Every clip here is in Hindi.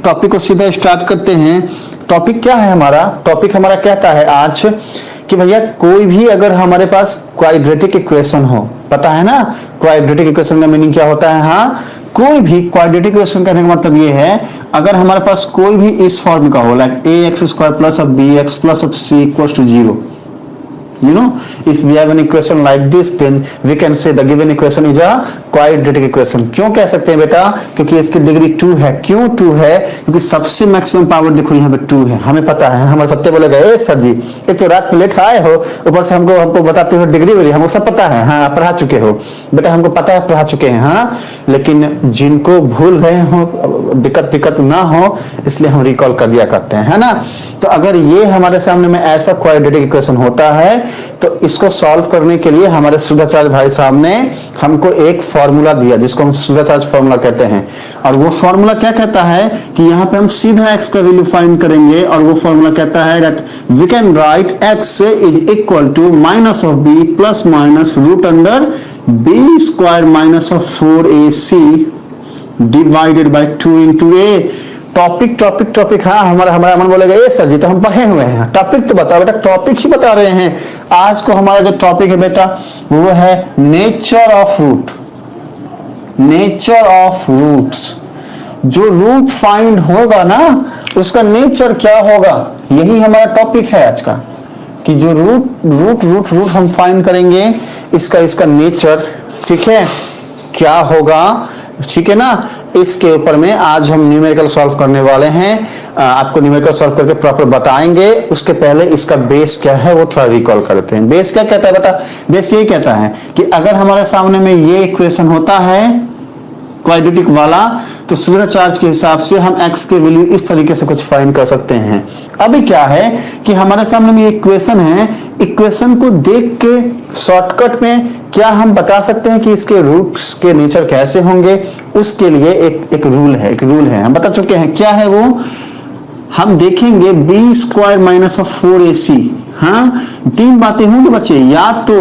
टॉपिक को सीधा स्टार्ट करते हैं। टॉपिक क्या है हमारा? टॉपिक हमारा कहता है आज कि भैया कोई भी अगर हमारे पास क्वाड्रेटिक इक्वेशन हो, पता है ना क्वाड्रेटिक इक्वेशन का मीनिंग क्या होता है? हाँ, कोई भी क्वाड्रेटिक इक्वेशन कहने का मतलब ये है अगर हमारे पास कोई भी इस फॉर्म का हो, like ax² plus of bx plus of c equals to 0, you know, if we have an equation like this then we can say the given equation is a quadratic equation। क्यों कह सकते हैं बेटा? क्योंकि इसकी डिग्री 2 है। क्यों 2 है? क्योंकि सबसे मैक्सिमम पावर देखो यहाँ पे 2 है। हमें पता है, हमारे सत्य बोलेगा ए सर जी एक तो रात में लेट आए हो, ऊपर से हमको बताते हो डिग्री वाली, हमको सब पता है। हाँ, पढ़ा चुके हो बेटा, हमको पता है, पढ़ा चुके हैं। हाँ, लेकिन जिनको भूल गए हो, दिक्कत ना हो, इसलिए हम रिकॉल कर दिया करते हैं, है ना। तो अगर ये हमारे सामने में ऐसा क्वाड्रेटिक इक्वेशन होता है तो इसको सॉल्व करने के लिए हमारे सुधाचार्य भाई साहब ने हमको एक फॉर्मूला दिया जिसको हम सुधाचार्य फॉर्मूला कहते हैं। और वो फॉर्मूला क्या कहता है कि यहाँ पे हम सीधा x का वैल्यू फाइंड करेंगे और वो फॉर्मूला कहता है that we can write x is equal to minus of b plus minus root under b square minus of 4ac divided by 2 into a। Topic. हाँ, हमारा मन बोलेगा ये सर जी तो हम पढ़े हुए हैं, टॉपिक तो बताओ बेटा, टॉपिक ही बता रहे हैं। आज को हमारा जो टॉपिक है बेटा वो है nature of root. Nature of roots, जो रूट फाइंड होगा ना उसका नेचर क्या होगा, यही हमारा टॉपिक है आज का। कि जो रूट हम फाइंड करेंगे, इसका नेचर, ठीक है, क्या होगा, ठीक है ना। इसके ऊपर में आज हम न्यूमेरिकल सॉल्व करने वाले हैं। आपको न्यूमेरिकल सॉल्व करके प्रॉपर बताएंगे। उसके पहले इसका बेस क्या है वो थोड़ा रिकॉल करते हैं। बेस क्या कहता है बेटा? बेस यही कहता है कि अगर हमारे सामने में ये इक्वेशन होता है क्वाड्रेटिक वाला, तो सुधाचार्य के हिसाब से हम x के वैल्यू इस तरीके से कुछ फाइंड कर सकते हैं। अभी क्या है कि हमारे सामने में इक्वेशन है, इक्वेशन को देख के शॉर्टकट में क्या हम बता सकते हैं कि इसके रूट्स के नेचर कैसे होंगे, उसके लिए एक रूल है, हम बता चुके हैं। क्या है वो? हम देखेंगे b square minus of 4ac। हाँ, 3 बातें होंगी बच्चे, या तो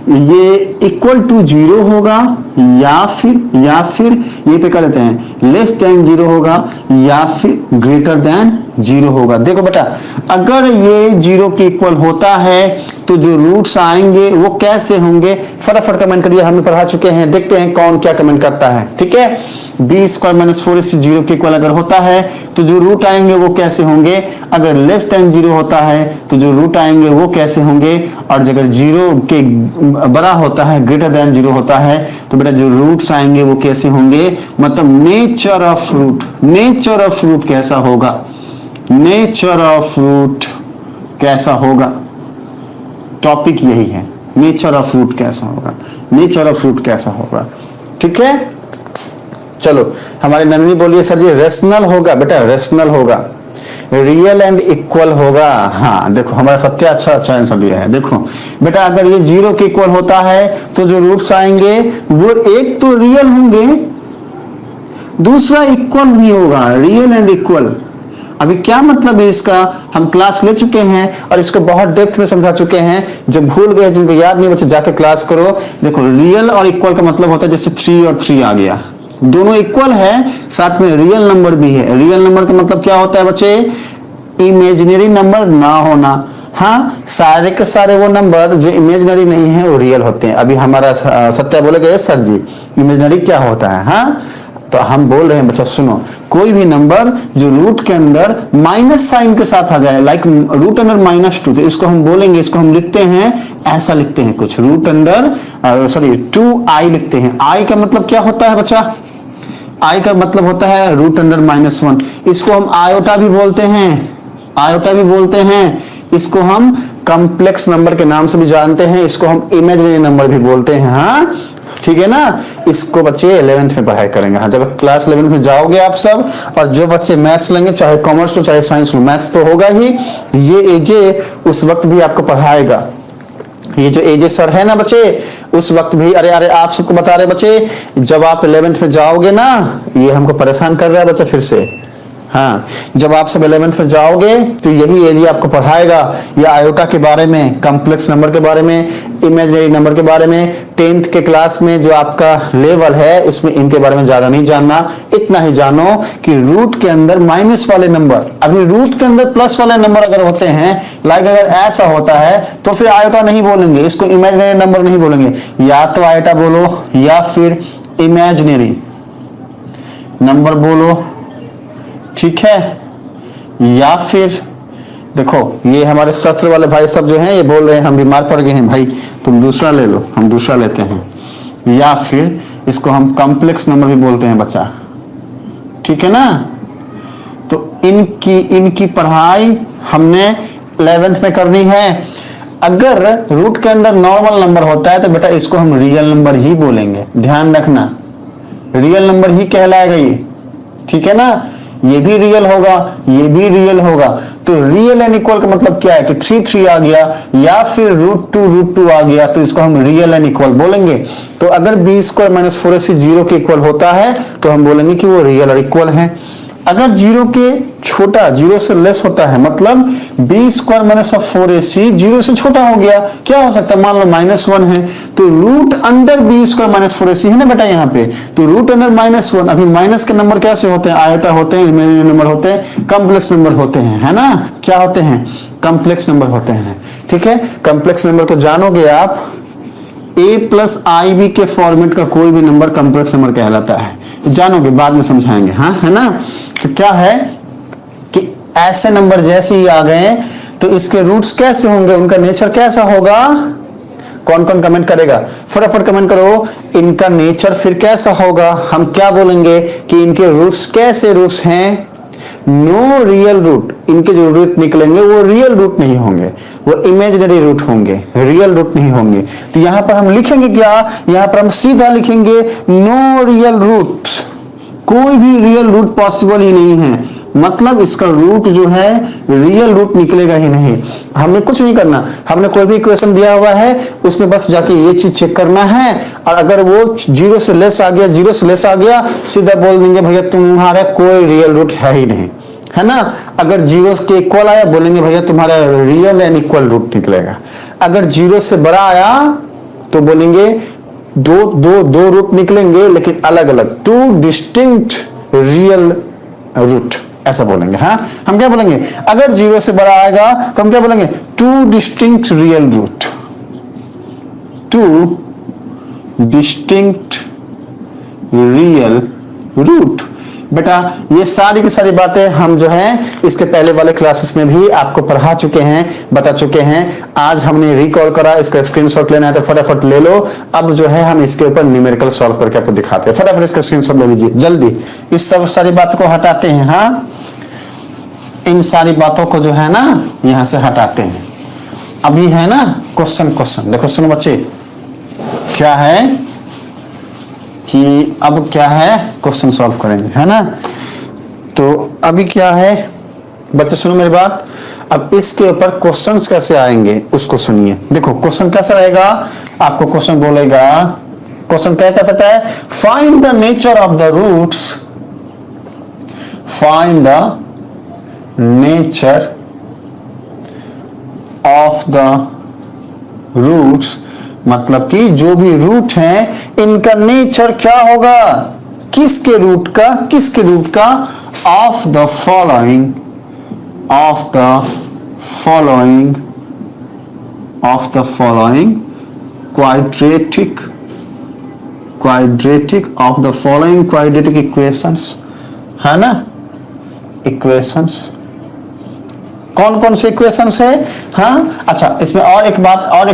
ये इक्वल टू 0 होगा या फिर ये पे कर देते हैं लेस देन 0 होगा या फिर ग्रेटर देन 0 होगा। देखो बेटा, अगर ये 0 के इक्वल होता है तो जो रूट्स आएंगे वो कैसे होंगे, फटाफट कमेंट करिए, हमने पढ़ा चुके हैं। देखते हैं कौन क्या कमेंट करता है, ठीक है। b स्क्वायर माइनस 4ac 0 के इक्वल अगर होता है तो जो रूट आएंगे वो कैसे होंगे, अगर लेस देन 0 होता है तो जो रूट आएंगे वो कैसे होंगे, और अगर 0 के बड़ा होता है, ग्रेटर देन 0 होता है, तो बेटा जो रूट्स आएंगे वो कैसे होंगे। मतलब नेचर ऑफ रूट कैसा होगा, नेचर ऑफ रूट कैसा होगा, टॉपिक यही है, नेचर ऑफ रूट कैसा होगा, ठीक है। चलो, हमारे नंदनी बोलिए सर जी रेशनल होगा बेटा, रेशनल होगा, रियल एंड इक्वल होगा। हाँ देखो, हमारा सत्य अच्छा आंसर दिया है। देखो बेटा, अगर ये 0 के इक्वल होता है तो जो रूट्स आएंगे वो एक तो रियल होंगे, दूसरा इक्वल भी होगा, रियल एंड इक्वल। अभी क्या मतलब है इसका, हम क्लास ले चुके हैं और इसको बहुत डेप्थ में समझा चुके हैं। जो भूल गए, जिनको याद नहीं, बच्चे जाके क्लास करो। देखो, रियल और इक्वल का मतलब होता है जैसे 3 और 3 आ गया, दोनों इक्वल है, साथ में रियल नंबर भी है। रियल नंबर का मतलब क्या होता है बच्चे? इमेजिनरी नंबर ना होना। हाँ, सारे के सारे वो नंबर जो इमेजिनरी नहीं है वो रियल होते हैं। अभी हमारा सत्या बोलेगा सर जी इमेजिनरी क्या होता है? हाँ, तो हम बोल रहे हैं बच्चा सुनो, कोई भी नंबर जो रूट के अंदर माइनस साइन के साथ आ जाए, लाइक रूट अंडर -2, तो इसको हम बोलेंगे, इसको हम लिखते हैं, ऐसा लिखते हैं कुछ, रूट अंडर 2i लिखते हैं। i का मतलब क्या होता है बच्चा? i का मतलब होता है रूट अंडर -1। इसको हम आयोटा भी बोलते हैं, इसको हम कॉम्प्लेक्स नंबर के नाम से भी जानते हैं, इसको हम इमेजिनरी नंबर भी बोलते हैं। हाँ, ठीक है ना। इसको बच्चे 11th में पढ़ाई करेंगे। हाँ, जब क्लास 11th में जाओगे आप सब, और जो बच्चे मैथ्स लेंगे, चाहे कॉमर्स हो चाहे साइंस हो, मैथ्स तो होगा ही, ये एजे उस वक्त भी आपको पढ़ाएगा। ये जो एजे सर है ना बच्चे, उस वक्त भी, अरे आप सबको बता रहे बच्चे, जब आप 11th में जाओगे ना, ये हमको परेशान कर रहा है बच्चा फिर से। हाँ, जब आप सब 11th में जाओगे तो यही एजी आपको पढ़ाएगा, या आयोटा के बारे में, कॉम्प्लेक्स नंबर के बारे में, इमेजिनरी नंबर के बारे में। 10th के क्लास में जो आपका लेवल है उसमें इनके बारे में ज्यादा नहीं जानना, इतना ही जानो कि रूट के अंदर माइनस वाले नंबर, अभी रूट के अंदर प्लस वाले नंबर अगर होते हैं, लाइक अगर ऐसा होता है तो फिर आयोटा नहीं बोलेंगे, इसको इमेजिनरी नंबर नहीं बोलेंगे, या तो आयोटा बोलो या फिर इमेजिनरी नंबर बोलो, ठीक है। या फिर देखो ये हमारे शस्त्र वाले भाई सब जो हैं ये बोल रहे हैं हम बीमार पड़ गए हैं भाई, तुम दूसरा ले लो, हम दूसरा लेते हैं। या फिर इसको हम कॉम्प्लेक्स नंबर भी बोलते हैं बच्चा, ठीक है ना। तो इनकी पढ़ाई हमने 11th में करनी है। अगर रूट के अंदर नॉर्मल नंबर होता है तो बेटा इसको हम रियल नंबर ही बोलेंगे, ध्यान रखना, रियल नंबर ही कहलाएगा ये, ठीक है ना। ये भी रियल होगा, ये भी रियल होगा। तो रियल एंड इक्वल का मतलब क्या है कि 3 आ गया या फिर √2 आ गया, तो इसको हम रियल एंड इक्वल बोलेंगे। तो अगर b² - 4ac 0 के इक्वल होता है तो हम बोलेंगे कि वो रियल और इक्वल है। अगर 0 के छोटा, 0 से लेस होता है, मतलब b² - 4ac 0 से छोटा हो गया, क्या हो सकता है, मान लो -1 है, तो रूट अंडर b² - 4ac है ना बेटा यहाँ पे, तो रूट अंडर -1। अभी माइनस के नंबर कैसे होते हैं, आयोटा होते हैं, इमेजिनरी नंबर होते हैं, कॉम्प्लेक्स नंबर होते हैं, है ना। क्या होते हैं, कॉम्प्लेक्स नंबर होते हैं, ठीक है। कॉम्प्लेक्स नंबर को जानोगे आप, a+ib के फॉर्मेट का कोई भी नंबर कॉम्प्लेक्स नंबर कहलाता है, जानोगे, बाद में समझाएंगे, हाँ, है ना। तो क्या है कि ऐसे नंबर जैसे ही आ गए तो इसके रूट्स कैसे होंगे, उनका नेचर कैसा होगा, कौन कौन कमेंट करेगा, फटाफट कमेंट करो, इनका नेचर फिर कैसा होगा। हम क्या बोलेंगे कि इनके रूट्स कैसे रूट्स हैं, नो रियल रूट, इनके जो रूट निकलेंगे वो रियल रूट नहीं होंगे, वो इमेजिनरी रूट होंगे, रियल रूट नहीं होंगे। तो यहां पर हम लिखेंगे क्या, यहां पर हम सीधा लिखेंगे नो रियल रूट, कोई भी रियल रूट पॉसिबल ही नहीं है, मतलब इसका रूट जो है रियल रूट निकलेगा ही नहीं। हमने कुछ नहीं करना, हमने कोई भी इक्वेशन दिया हुआ है उसमें बस जाके ये चीज चेक करना है, और अगर वो 0 से लेस आ गया, 0 से लेस आ गया, सीधा बोल देंगे भैया तुम्हारा कोई रियल रूट है ही नहीं, है ना। अगर 0 के इक्वल आया, बोलेंगे भैया तुम्हारा रियल एंड इक्वल रूट निकलेगा। अगर 0 से बड़ा आया तो बोलेंगे दो रूट निकलेंगे लेकिन अलग अलग, 2 डिस्टिंक्ट रियल रूट, ऐसा बोलेंगे। हाँ, हम क्या बोलेंगे, अगर 0 से बड़ा आएगा तो हम क्या बोलेंगे, 2 distinct real root, 2 distinct real root. बेटा ये सारी की सारी बातें हम जो है इसके पहले वाले क्लासेस में भी आपको पढ़ा चुके हैं, बता चुके हैं। आज हमने रिकॉल करा, इसका स्क्रीनशॉट लेना है तो फटाफट ले लो। अब जो है हम इसके ऊपर न्यूमेरिकल सॉल्व करके आपको दिखाते हैं, फटाफट इसका स्क्रीनशॉट ले लीजिए जल्दी। इस सब सारी बात को हटाते हैं, हाँ, इन सारी बातों को जो है ना यहां से हटाते हैं। अभी है ना क्वेश्चन, देखो सुनो बच्चे, क्या है कि अब क्या है क्वेश्चन सॉल्व करेंगे, है ना। तो अभी क्या है बच्चे, सुनो मेरी बात, अब इसके ऊपर क्वेश्चंस कैसे आएंगे उसको सुनिए। देखो क्वेश्चन कैसा रहेगा, आपको क्वेश्चन बोलेगा, क्वेश्चन क्या कह सकता है, find the nature of the roots, find the nature of the roots, मतलब कि जो भी रूट हैं इनका नेचर क्या होगा, किसके रूट का, किसके रूट का, of the following, of the following, of the following quadratic, quadratic of the following quadratic equations, है ना, इक्वेशंस। कौन कौन से इक्वेशंस है, हाँ, अच्छा इसमें और एक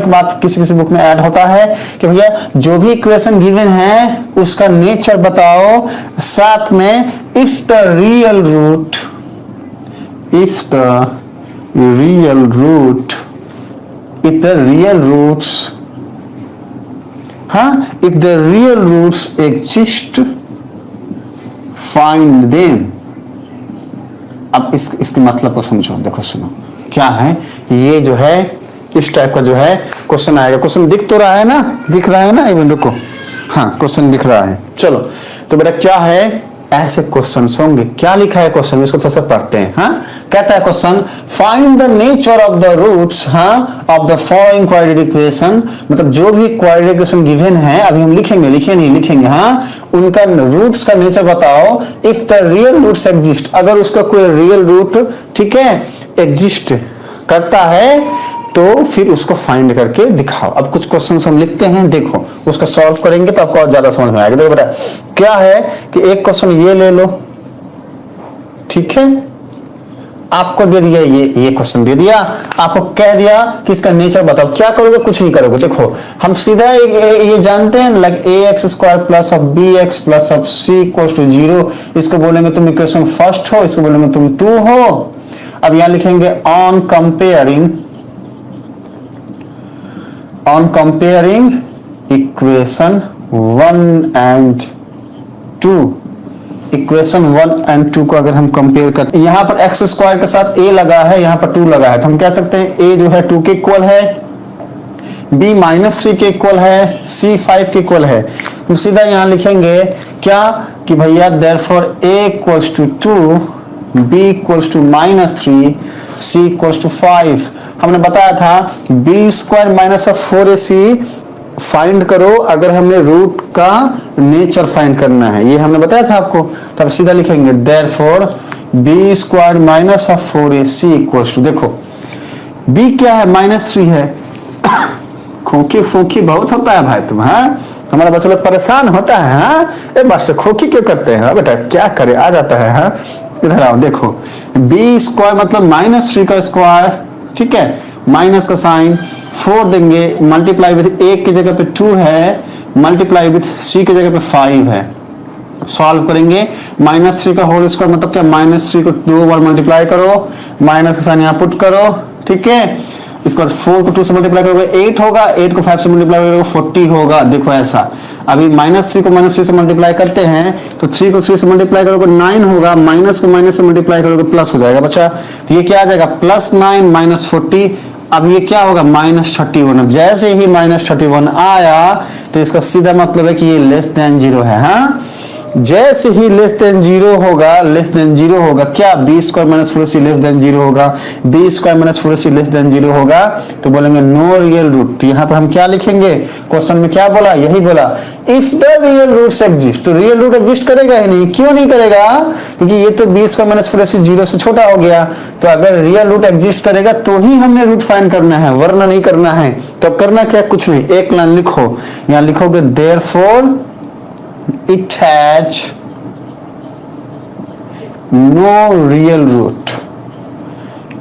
बात किसी किसी बुक में ऐड होता है कि भैया जो भी इक्वेशन गिवन है उसका नेचर बताओ, साथ में if the real root, if the real root, if the real roots, हाँ, if the real roots exist find them. अब इसके मतलब को समझो, देखो सुनो क्या है, ये जो है इस टाइप का जो है क्वेश्चन आएगा। क्वेश्चन दिख तो रहा है ना, दिख रहा है ना, एक मिनट रुको, हाँ क्वेश्चन दिख रहा है। चलो तो बेटा क्या है ऐसे क्वेश्चन होंगे। क्या लिखा है क्वेश्चन में, इसको थोड़ा सा पढ़ते हैं। हाँ, कहता है question, find the nature of the roots of the following quadratic equation. मतलब जो भी क्वाड्रेटिक इक्वेशन गिवन है, अभी हम लिखेंगे, लिखे नहीं लिखेंगे, हाँ, उनका रूट्स का नेचर बताओ। If the real roots exist, अगर उसका कोई रियल रूट, ठीक है, एग्जिस्ट करता है तो फिर उसको फाइंड करके दिखाओ। अब कुछ क्वेश्चंस हम लिखते हैं, देखो उसको सॉल्व करेंगे तो आपको और ज्यादा समझ में आएगा। देखो बेटा क्या है कि एक क्वेश्चन ये ले लो, ठीक है, आपको दे दिया ये क्वेश्चन दे दिया, आपको कह दिया कि इसका नेचर बताओ। क्या करोगे, कुछ नहीं करोगे। देखो हम सीधा ये जानते हैं, like ax² plus of bx plus of c equals to 0, इसको बोलेंगे तुम इक्वेशन फर्स्ट हो, इसको बोलेंगे तुम 2 हो। अब यहां लिखेंगे on comparing equation 1 and 2। Equation 1 and 2 को अगर हम कंपेयर करते हैं, यहां पर x² के साथ a लगा है, यहां पर 2 लगा है, तो हम कह सकते हैं a जो है 2 के इक्वल है, b -3 के इक्वल है, c 5 के इक्वल है। हम सीधा यहां लिखेंगे क्या कि भैया therefore a equals to 2, b equals to -3, c equals to 5। हमने बताया था b² minus of 4ac find करो अगर हमने रूट का नेचर फाइंड करना है, ये हमने बताया था आपको। तब सीधा लिखेंगे therefore b² minus of 4ac equals to, देखो b क्या है, -3 है। खोखी फोखी बहुत होता है भाई तुम, हाँ, हमारा बच्चा लोग परेशान होता है, हाँ, ए मास्टर खोखी क्यों करते हैं, हाँ बेटा क्या करे, आ जाता है। हाँ, इधर आओ, देखो b² मतलब -3 का स्क्वायर, ठीक है, माइनस का साइन, 4 देंगे, मल्टीप्लाई विथ 1 की जगह पे 2 है, मल्टीप्लाई विथ c की जगह पे 5 है। सॉल्व करेंगे, -3 का होल स्क्वायर मतलब क्या, -3 को 2 बार मल्टीप्लाई करो, माइनस का साइन यहाँ पुट करो, ठीक है। इसके बाद 4 को 2 से मल्टीप्लाई करोगे 8 होगा, 8 को 5 से मल्टीप्लाई करोगे 40 होगा। देखो ऐसा, अभी -3 को -3 से मल्टीप्लाई करते हैं तो 3 को 3 से मल्टीप्लाई करोगे 9 होगा, माइनस को माइनस से मल्टीप्लाई करोगे प्लस हो जाएगा बच्चा। तो ये क्या आ जाएगा, +9 -40। अब ये क्या होगा, -31। अब जैसे ही -31 आया तो इसका सीधा मतलब है कि ये लेस देन 0 है। हाँ, जैसे ही लेस देन 0 होगा, क्या b² minus 4ac less than 0 होगा, b² minus 4ac less than 0 होगा, तो बोलेंगे नो रियल रूट। तो यहाँ पर हम क्या लिखेंगे, क्वेश्चन में क्या बोला, यही बोला if the real roots exist. तो रियल रूट एग्जिस्ट करेगा ही नहीं, क्यों नहीं करेगा, क्योंकि ये तो b² माइनस 4ac 0 से छोटा हो गया। तो अगर रियल रूट एग्जिस्ट करेगा तो ही हमने रूट फाइंड करना है, वरना नहीं करना है। तो करना क्या, कुछ नहीं, एक लाइन लिखो, यहाँ लिखोगे therefore it has no real root,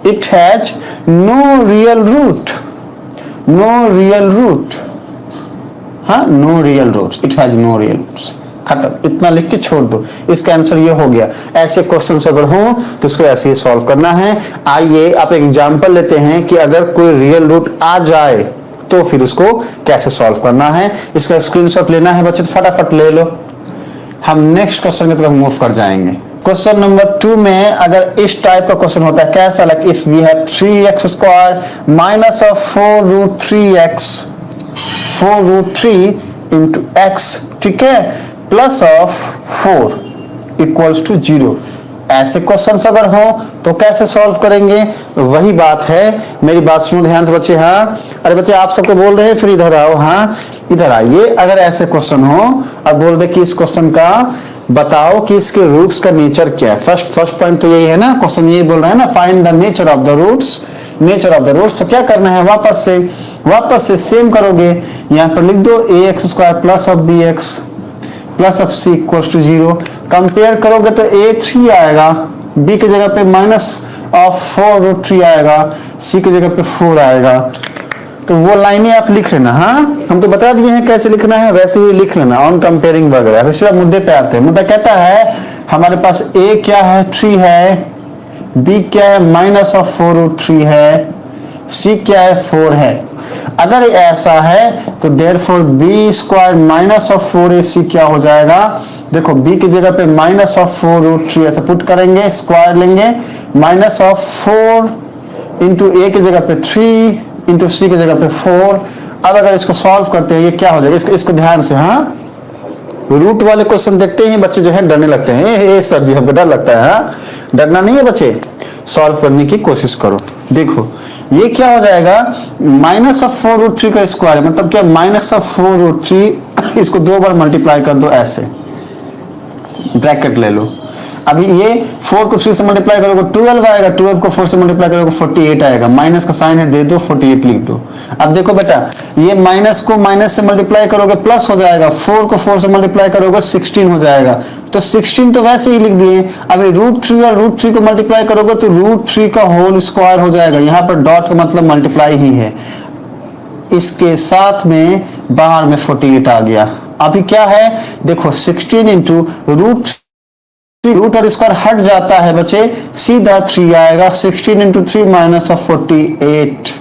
it has no real root, no real root, हाँ, no real roots, it has no real roots। खत्म, इतना लिख के छोड़ दो, इसका आंसर ये हो गया। ऐसे क्वेश्चंस अगर हो तो उसको ऐसे ही सॉल्व करना है। आइए आप एक एग्जांपल लेते हैं कि अगर कोई रियल रूट आ जाए तो फिर उसको कैसे सॉल्व करना है। इसका स्क्रीनशॉट लेना है बच्चे, फटाफट ले लो। हम नेक्स्ट क्वेश्चन की तरफ मूव कर जाएंगे। क्वेश्चन नंबर 2 में अगर इस टाइप का क्वेश्चन होता है, कैसा, like if we have 3x² minus of 4√3 into x, ठीक है, प्लस ऑफ 4 इक्वल्स टू 0। ऐसे क्वेश्चंस अगर हो तो कैसे सॉल्व करेंगे, वही बात है। मेरी बात सुनो ध्यान से बच्चे। हाँ, अरे बच्चे आप सबको बोल रहे हैं, फिर इधर आओ। हाँ, इधर आइए। अगर ऐसे क्वेश्चन हो और बोल दे कि इस क्वेश्चन का बताओ कि इसके रूट्स का नेचर क्या है। फर्स्ट पॉइंट तो यही है ना, क्वेश्चन यही बोल रहा है ना, find the nature of the roots, nature of the roots. तो क्या करना है, वापस से सेम करोगे, यहाँ पर लिख दो ax² plus of bx plus of c equals to 0। Compare करोगे तो a3 आएगा, b की जगह पे माइनस ऑफ 4√3 आएगा, c की जगह पे 4 आएगा। तो वो लाइनें आप लिख लेना। हाँ, हम तो बता दिए हैं कैसे लिखना है, वैसे ही लिख लेना, ऑन कंपेयरिंग वगैरह। फिर मुद्दे पे आते हैं। मुद्दा कहता है हमारे पास a क्या है, 3 है, b क्या है, माइनस ऑफ 4√3 है, c क्या है, 4 है। अगर ऐसा है तो therefore b² minus of 4ac क्या हो जाएगा, देखो b की जगह पे माइनस ऑफ 4√3 ऐसे पुट करेंगे, स्क्वायर लेंगे, माइनस ऑफ 4 इंटू a की जगह पे 3 इंटू c की जगह पे 4। अब अगर इसको सॉल्व करते हैं ये क्या हो जाएगा, इसको ध्यान से, हाँ रूट वाले क्वेश्चन देखते ही बच्चे जो है डरने लगते हैं, ए सर जी हमको डर लगता है। हाँ, डरना नहीं है बच्चे, सॉल्व करने की कोशिश करो। देखो ये क्या हो जाएगा, -4√3 का स्क्वायर, मतलब क्या -4√3, इसको 2 बार मल्टीप्लाई कर दो ऐसे, ब्रैकेट ले लो। अभी ये 4 को 3 से मल्टीप्लाई करोगे 12 आएगा, 12 को 4 से मल्टीप्लाई करोगे 48 आएगा, माइनस का साइन है दे दो, 48 लिख दो। अब देखो बेटा, ये माइनस को माइनस से मल्टीप्लाई करोगे प्लस हो जाएगा, 4 को 4 से मल्टीप्लाई करोगे 16 हो जाएगा, तो 16 तो वैसे ही लिख दिए। अभी √3 और √3 को मल्टीप्लाई करोगे तो √3 का होल स्क्वायर हो जाएगा। यहाँ पर डॉट का मतलब मल्टीप्लाई ही है, इसके साथ में बाहर में 48 आ गया। अभी क्या है देखो, 16 इंटू रूट और स्क्वायर हट जाता है बच्चे, सीधा 3 आएगा, 16 इंटू 3 माइनस ऑफ 48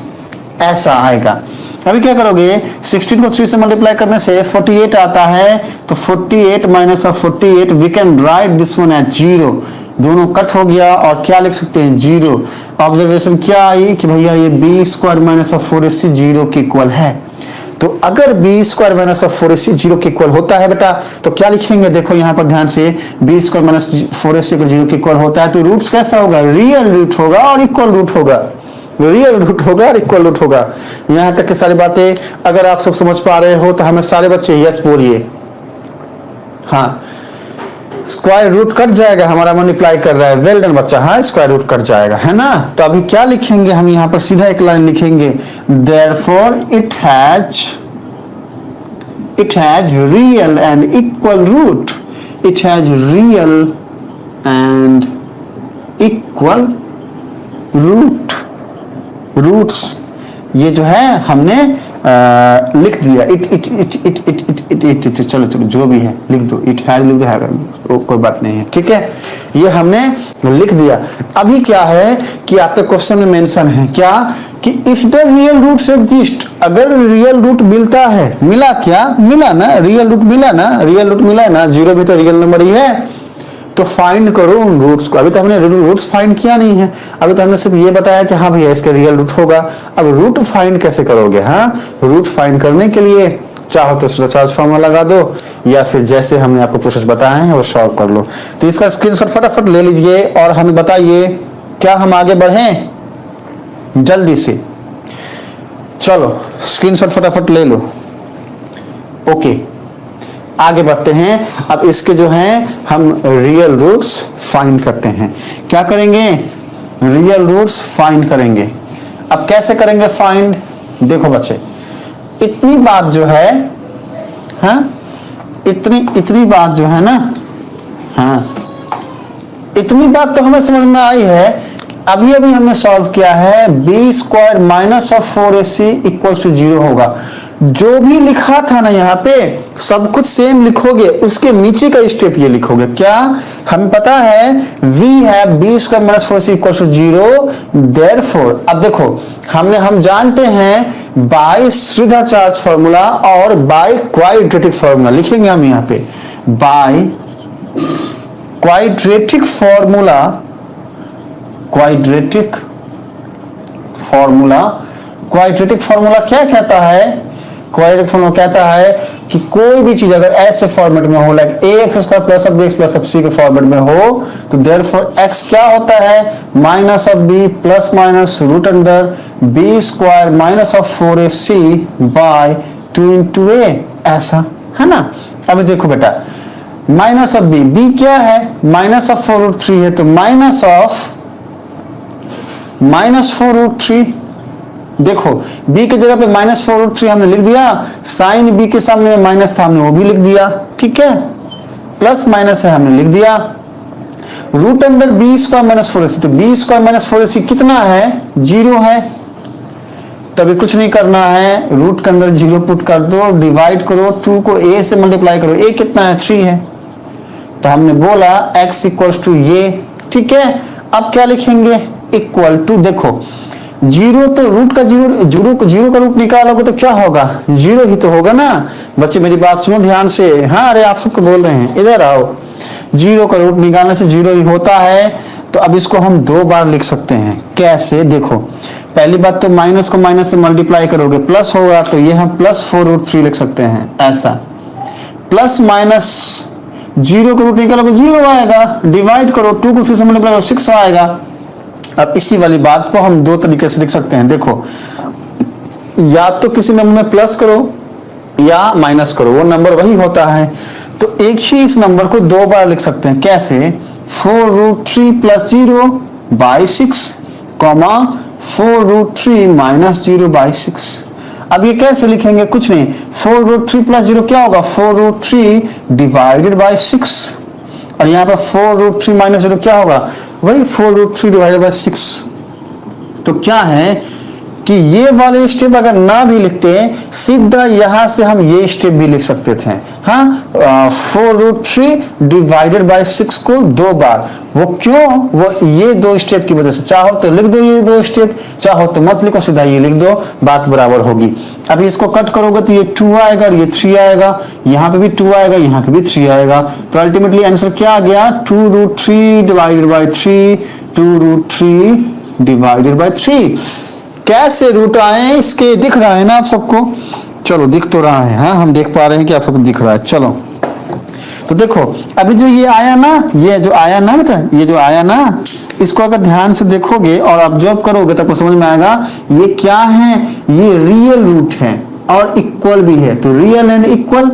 ऐसा आएगा। अभी क्या करोगे, 16 को 3 से मल्टीप्लाई करने से 48 आता है, तो 48 minus of 48 we can write this one as 0, दोनों कट हो गया और क्या लिख सकते हैं 0। ऑब्जर्वेशन क्या आई कि भैया ये B square minus of 4ac 0 के इक्वल है। तो अगर B square minus of 4ac 0 के इक्वल होता है बेटा, तो क्या लिखेंगे देखो यहाँ पर ध्यान से, बी स्क्वायर माइनस 4ac 0 के इक्वल होता है, तो रूट्स कैसा होगा, रियल रूट होगा और इक्वल रूट होगा, रियल रूट होगा और इक्वल रूट होगा। यहाँ तक की सारी बातें अगर आप सब समझ पा रहे हो तो हमें सारे बच्चे यस बोलिए। हाँ, स्क्वायर रूट कट जाएगा, हमारा मल्टीप्लाई कर रहा है, वेल डन बच्चा। हाँ, स्क्वायर रूट कट जाएगा, है ना। तो अभी क्या लिखेंगे हम यहाँ पर, सीधा एक लाइन लिखेंगे, therefore it has real and equal root, it has real and equal root, roots ये जो है हमने लिख दिया, इट चलो जो भी है लिख दो, इट हैज लिख दो, कोई बात नहीं है, ठीक है, ये हमने लिख दिया। अभी क्या है कि आपके क्वेश्चन में मेंशन है क्या कि if the real roots exist, अगर रियल रूट मिलता है, मिला क्या, मिला ना, रियल रूट मिला ना, रियल रूट मिला ना, 0 भी तो रियल नंबर ही है, तो फाइंड करो उन रूट्स को। अभी तो हमने रूट्स फाइंड किया नहीं है, अभी तो हमने सिर्फ ये बताया कि हाँ भैया इसका रियल रूट होगा। अब रूट फाइंड कैसे करोगे, हाँ, रूट फाइंड करने के लिए चाहो तो सर्च फॉर्मूला लगा दो, या फिर जैसे हमने आपको प्रोसेस बताया है वो सॉल्व कर लो। तो इसका स्क्रीनशॉट फटाफट ले लीजिए और हमें बताइए क्या हम आगे बढ़ें जल्दी से। चलो स्क्रीनशॉट फटाफट ले लो। ओके, आगे बढ़ते हैं। अब इसके जो हैं हम रियल रूट्स फाइंड करते हैं। क्या करेंगे, रियल रूट्स फाइंड करेंगे। अब कैसे करेंगे फाइंड, देखो बच्चे, इतनी बात जो है, हाँ, इतनी बात जो है ना, हाँ, इतनी बात तो हमें समझ में आई है। अभी हमने सॉल्व किया है, B square minus of 4ac equals to 0 होगा। जो भी लिखा था ना यहाँ पे सब कुछ सेम लिखोगे, उसके नीचे का स्टेप ये लिखोगे। क्या हमें पता है, v है b square minus 4c equals to 0, therefore. अब देखो हम जानते हैं बाय श्रीधाचार्य फॉर्मूला और बाय क्वाड्रेटिक फॉर्मूला, लिखेंगे हम यहाँ पे by quadratic formula, quadratic formula क्या कहता है, क्वाड्रेटिक फॉर्मूला कहता है कि कोई भी चीज अगर ऐसे फॉर्मेट में हो, like ax square plus of bx plus of c के फॉर्मेट में हो, तो देयरफॉर x क्या होता है, minus of b plus minus root under b square minus of 4ac by 2 into a, ऐसा है ना। अभी देखो बेटा, माइनस ऑफ b क्या है, माइनस ऑफ 4√3 है, तो माइनस ऑफ -4√3, देखो b के जगह पे -4√3 हमने लिख दिया, साइन b के सामने में माइनस था हमने वो भी लिख दिया, ठीक है, प्लस माइनस है हमने लिख दिया, root under b square minus 4ac, तो b स्क्वायर माइनस 4ac कितना है, 0 है। तभी कुछ नहीं करना है, रूट के अंदर 0 पुट कर दो, डिवाइड करो, 2 को a से मल्टीप्लाई करो, a कितना है, 3 है, तो हमने बोला x इक्वल्स टू ये, ठीक है। अब क्या लिखेंगे, इक्वल टू, देखो 0 तो रूट का 0 का रूट निकालोगे तो क्या होगा, 0 ही तो होगा ना। बच्चे मेरी बात सुनो ध्यान से, हाँ, अरे आप सबको बोल रहे हैं, इधर आओ। 0 का रूट निकालने से 0 ही होता है, तो अब इसको हम 2 बार लिख सकते हैं। कैसे, देखो पहली बात तो माइनस को माइनस से मल्टीप्लाई करोगे, प्लस होगा, तो ये हम +4√3 लिख सकते हैं, ऐसा प्लस माइनस 0 का रूट निकालोगे 0 आएगा, डिवाइड करो 2 को 3 से मल्टीप्लाई करो 6 आएगा। अब इसी वाली बात को हम दो तरीके से लिख सकते हैं। देखो, या तो किसी नंबर में प्लस करो या माइनस करो, वो नंबर वही होता है। तो एक ही इस नंबर को दो बार लिख सकते हैं। कैसे? 4√3 + 0 / 6, 4√3 - 0 / 6। अब ये कैसे लिखेंगे? कुछ नहीं, 4√3 + 0 क्या होगा? 4√3 / 6, और यहाँ पर 4√3 - 0 क्या होगा? वही 4√3 / 6। तो क्या है कि ये वाले स्टेप अगर ना भी लिखते सीधा यहां से हम ये स्टेप भी लिख सकते थे। हाँ, 4√3 / 6 को दो बार। वो क्यों? वो ये दो स्टेप की वजह से। चाहो तो लिख दो ये दो स्टेप, चाहो तो मत लिखो, सीधा ये लिख दो, बात बराबर होगी। अभी इसको कट करोगे तो ये 2 आएगा और ये 3 आएगा, यहाँ पे भी 2 आएगा, यहाँ पे भी 3 आएगा। तो अल्टीमेटली आंसर क्या आ गया? 2√3 / 3, 2√3 / 3। कैसे रूट आए इसके दिख रहा है ना आप सबको? चलो, दिख तो रहा है। हाँ, हम देख पा रहे हैं कि आप सबको दिख रहा है। चलो, तो देखो अभी जो ये आया ना, ये जो आया ना बेटा, ये जो आया ना, इसको अगर ध्यान से देखोगे और ऑब्जर्व करोगे तो आपको समझ में आएगा ये क्या है। ये रियल रूट है और इक्वल भी है। तो रियल एंड इक्वल,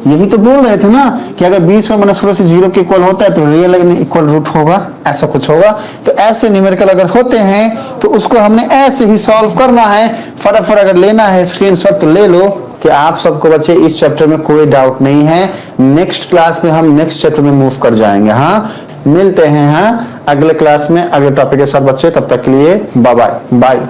यही तो बोल रहे थे ना कि अगर 20 में -16 से 0 के इक्वल होता है तो रियल एंड इक्वल रूट होगा, ऐसा कुछ होगा। तो ऐसे न्यूमेरिकल अगर होते हैं तो उसको हमने ऐसे ही सॉल्व करना है। फटाफट अगर लेना है स्क्रीनशॉट तो ले लो कि आप सबको बच्चे इस चैप्टर में कोई डाउट नहीं है। नेक्स्ट क्लास में हम नेक्स्ट चैप्टर में मूव कर जाएंगे। हाँ, मिलते हैं हाँ अगले क्लास में अगले टॉपिक के साथ बच्चे। तब तक के लिए बाय बाय।